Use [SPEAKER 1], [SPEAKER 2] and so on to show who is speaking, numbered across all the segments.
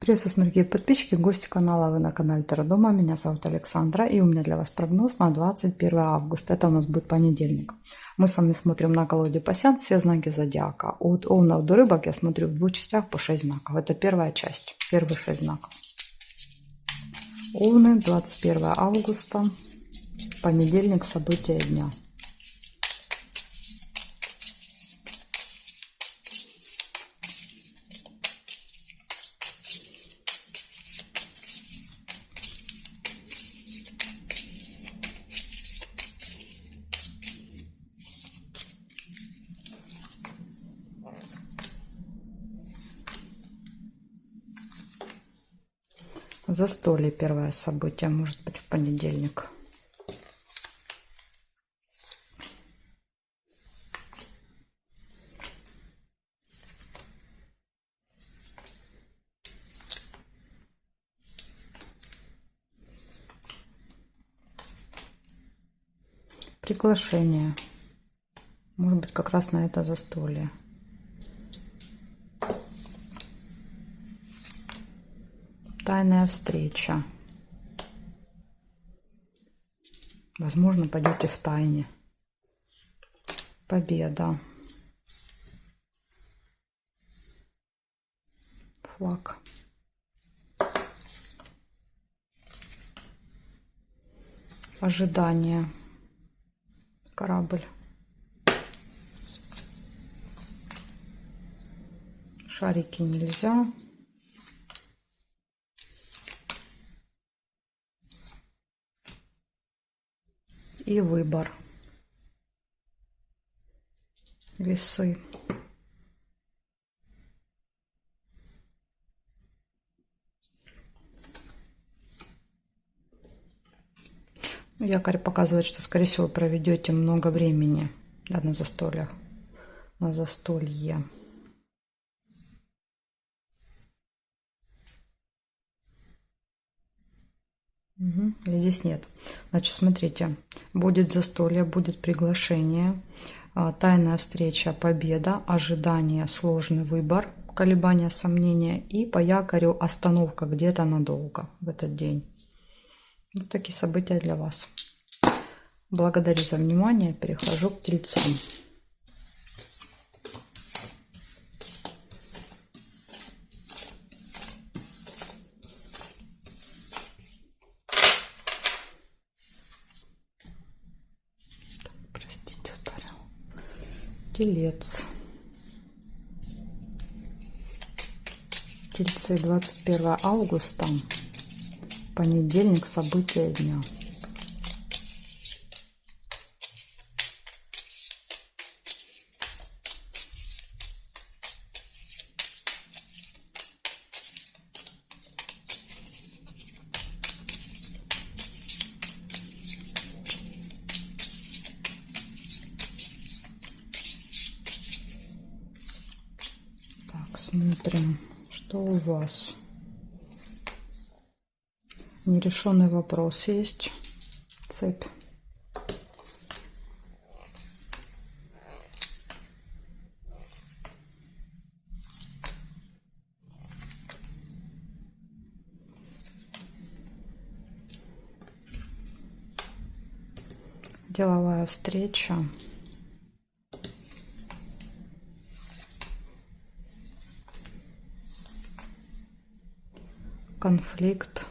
[SPEAKER 1] Приветствую, дорогие подписчики, гости канала. Вы на канале Таро Дома. Меня зовут Александра, и у меня для вас прогноз на 21 августа. Это у нас будет понедельник. Мы с вами смотрим на колоде пасьянс все знаки зодиака. От овнов до рыбок я смотрю в двух частях по 6 знаков. Это первая часть, первые 6 знаков. Овны, 21 августа, понедельник, события дня. Застолье, первое событие, может быть, в понедельник. Приглашение. Может быть, как раз на это застолье. Тайная встреча. Возможно, пойдете в тайне. Победа. Флаг. Ожидание. Корабль. Шарики нельзя. И выбор. Весы. Якорь показывает, что, скорее всего, проведете много времени, да, на застольях, на застолье. Здесь нет. Значит, смотрите, будет застолье, будет приглашение, тайная встреча, победа, ожидание, сложный выбор, колебания, сомнения, и по якорю остановка где-то надолго в этот день. Вот такие события для вас. Благодарю за внимание. Перехожу к тельцам. Простите, ударил. Телец. Тельцы, 21 августа. Понедельник, события дня. Так, смотрим, что у вас. Нерешенный вопрос есть. Цепь. Деловая встреча. Конфликт.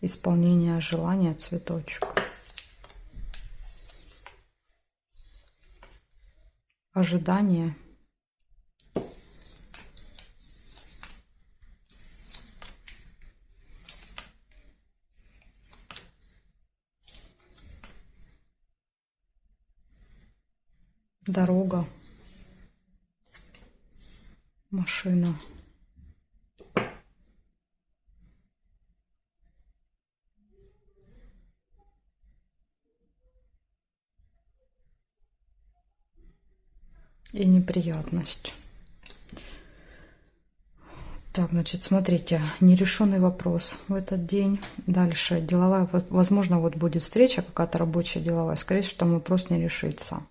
[SPEAKER 1] Исполнение желания, цветочек. Ожидание. Дорога. Машина. И неприятность. Так, значит, смотрите, нерешенный вопрос в этот день. Дальше деловая, возможно, вот будет встреча какая-то рабочая, деловая. Скорее всего, там вопрос не решится.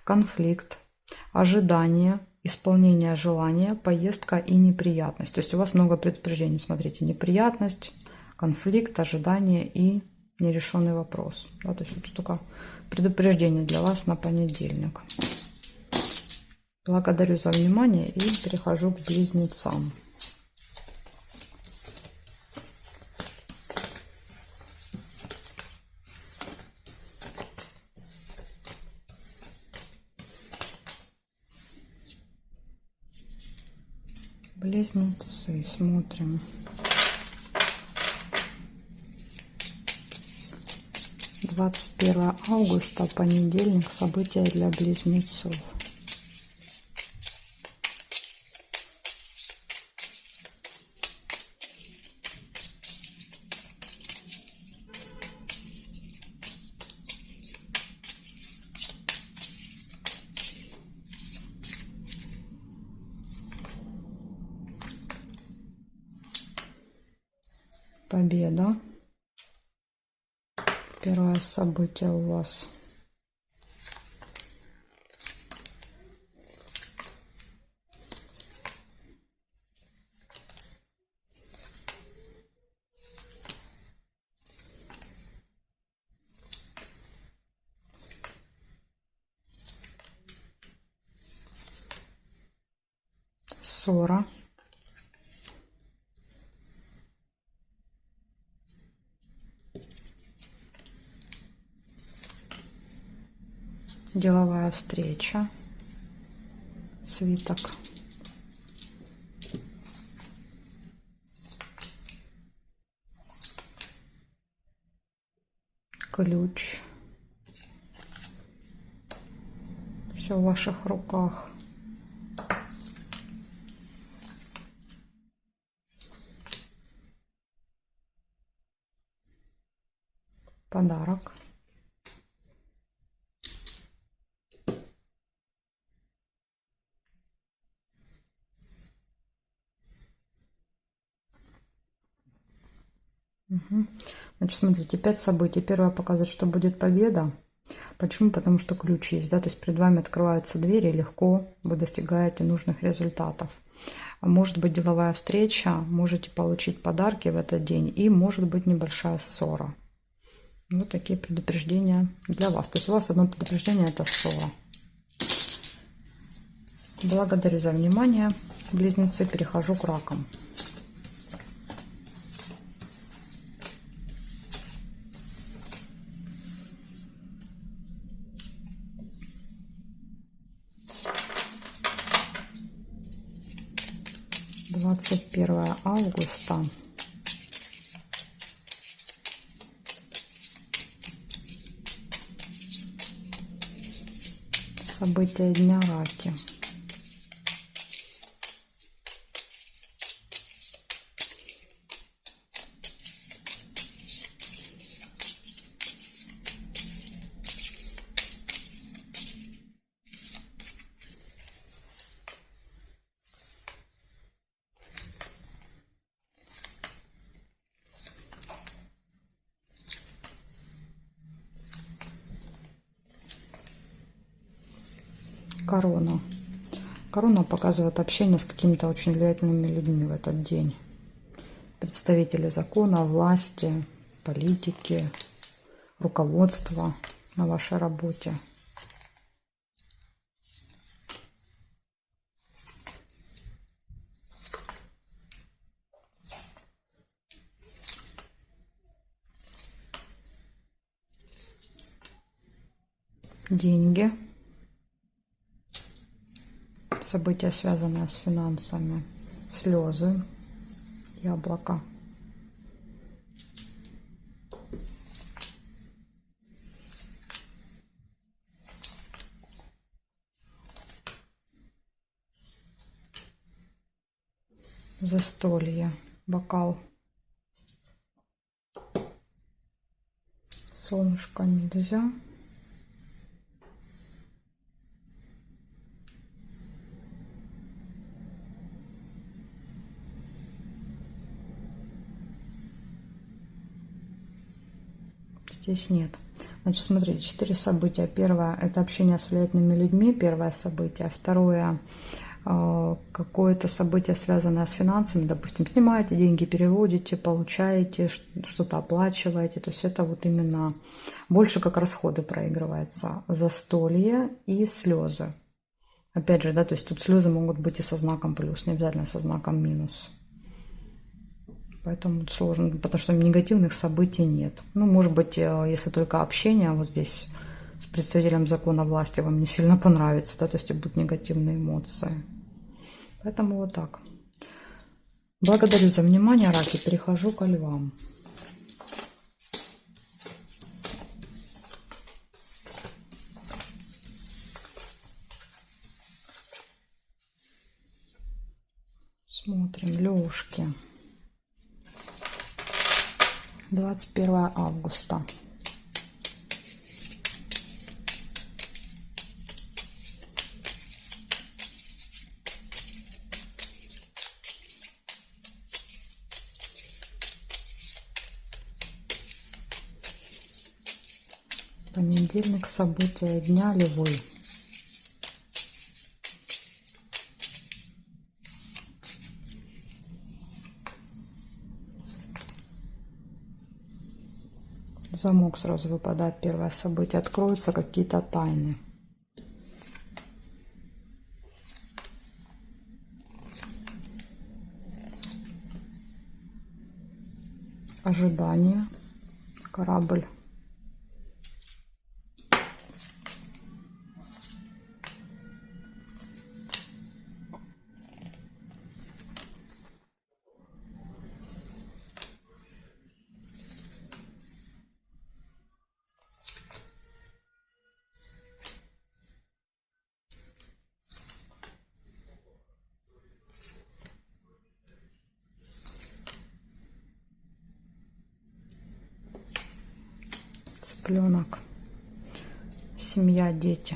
[SPEAKER 1] Конфликт, ожидание, исполнение желания, поездка и неприятность. То есть у вас много предупреждений. Смотрите, неприятность, конфликт, ожидание и нерешенный вопрос. Да, то есть вот столько предупреждений для вас на понедельник. Благодарю за внимание и перехожу к близнецам. Близнецы, смотрим. 21 августа, понедельник, события для близнецов. Победа. Первое событие у вас. Ссора. Деловая встреча. Свиток. Ключ. Все в ваших руках. Подарок. Значит, смотрите, 5 событий. Первое показывает, что будет победа. Почему? Потому что ключ есть, да, то есть перед вами открываются двери, легко вы достигаете нужных результатов. Может быть деловая встреча, можете получить подарки в этот день и может быть небольшая ссора. Вот такие предупреждения для вас. То есть у вас одно предупреждение — это ссора. Благодарю за внимание, близнецы. Перехожу к ракам. Двадцать 1 августа. События дня раки. Корона. Корона показывает общение с какими-то очень влиятельными людьми в этот день. Представители закона, власти, политики, руководства на вашей работе. Деньги. События, связанные с финансами. Слезы. Яблоко. Застолье. Бокал. Солнышко нельзя. Здесь нет. Значит, смотрите, 4 события. Первое — это общение с влиятельными людьми, первое событие. Второе — какое-то событие, связанное с финансами, допустим, снимаете деньги, переводите, получаете, что-то оплачиваете, то есть это вот именно больше как расходы проигрывается. Застолье и слезы. Опять же, да, то есть тут слезы могут быть и со знаком плюс, не обязательно со знаком минус. Поэтому сложно, потому что негативных событий нет. Ну, может быть, если только общение вот здесь с представителем закона власти вам не сильно понравится, да, то есть будут негативные эмоции. Поэтому вот так. Благодарю за внимание, раки. Перехожу ко львам. Смотрим, левушки. 21 августа. Понедельник, события дня, львы. Замок сразу выпадает, первое событие. Откроются какие-то тайны. Ожидание. Корабль. Цыпленок. Семья, дети.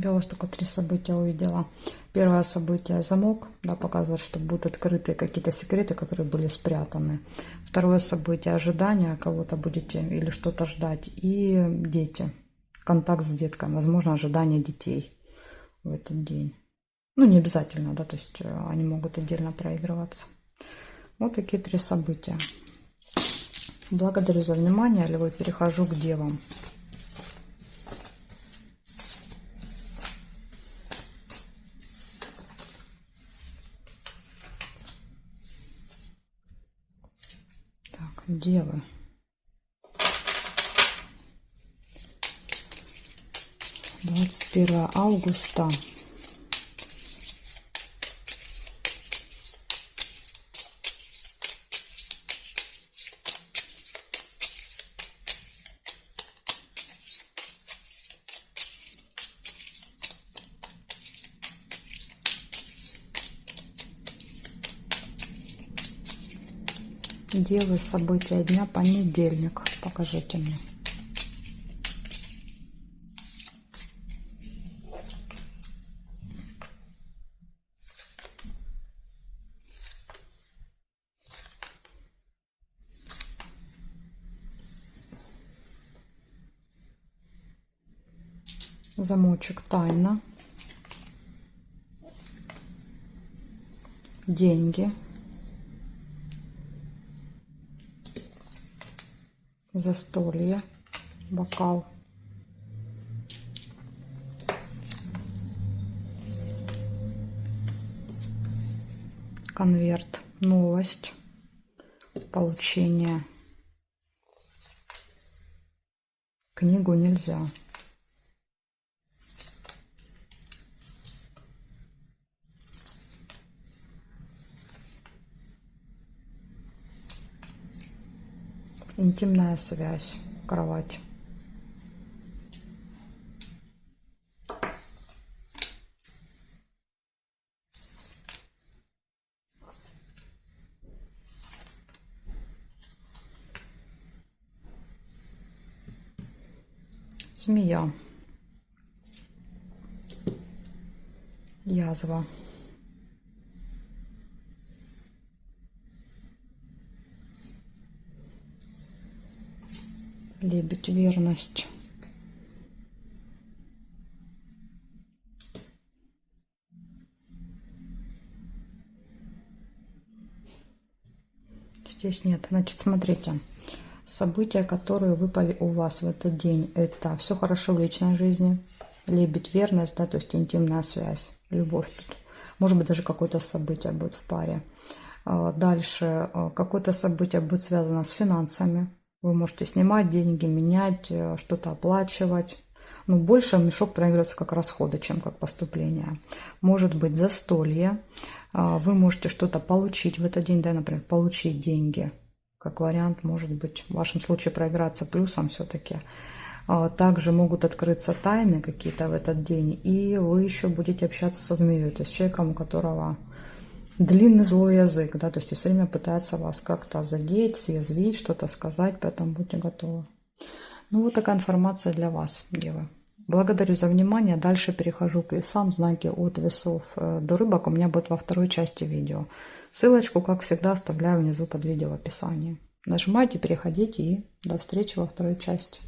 [SPEAKER 1] Я у вас только 3 события увидела. Первое событие — замок, да, показывает, что будут открыты какие-то секреты, которые были спрятаны. Второе событие — ожидание, кого-то будете или что-то ждать. И дети, контакт с детками, возможно, ожидание детей в этот день. Ну, не обязательно, да, то есть они могут отдельно проигрываться. Вот такие 3 события. Благодарю за внимание, львы. Перехожу к девам. Девы. Двадцать 21 августа. Девы, события дня, понедельник. Покажите мне. Замочек, тайна. Деньги. Застолье, бокал. Конверт, новость, получение. Книгу нельзя. Интимная связь, кровать. Змея. Язва. Лебедь. Верность. Здесь нет. Значит, смотрите. События, которые выпали у вас в этот день, это все хорошо в личной жизни. Лебедь, верность, да, то есть интимная связь, любовь тут. Может быть, даже какое-то событие будет в паре. Дальше какое-то событие будет связано с финансами. Вы можете снимать деньги, менять, что-то оплачивать. Но больше мешок проигрывается как расходы, чем как поступление. Может быть застолье. Вы можете что-то получить в этот день, да, например, получить деньги. Как вариант, может быть, в вашем случае проиграться плюсом все-таки. Также могут открыться тайны какие-то в этот день. И вы еще будете общаться со змеей, то есть человеком, у которого длинный злой язык, да, то есть все время пытается вас как-то задеть, съязвить, что-то сказать, поэтому будьте готовы. Ну, вот такая информация для вас, девы. Благодарю за внимание. Дальше перехожу к весам, знаки от весов до рыбок у меня будет во второй части видео. Ссылочку, как всегда, оставляю внизу под видео в описании. Нажимайте, переходите и до встречи во второй части.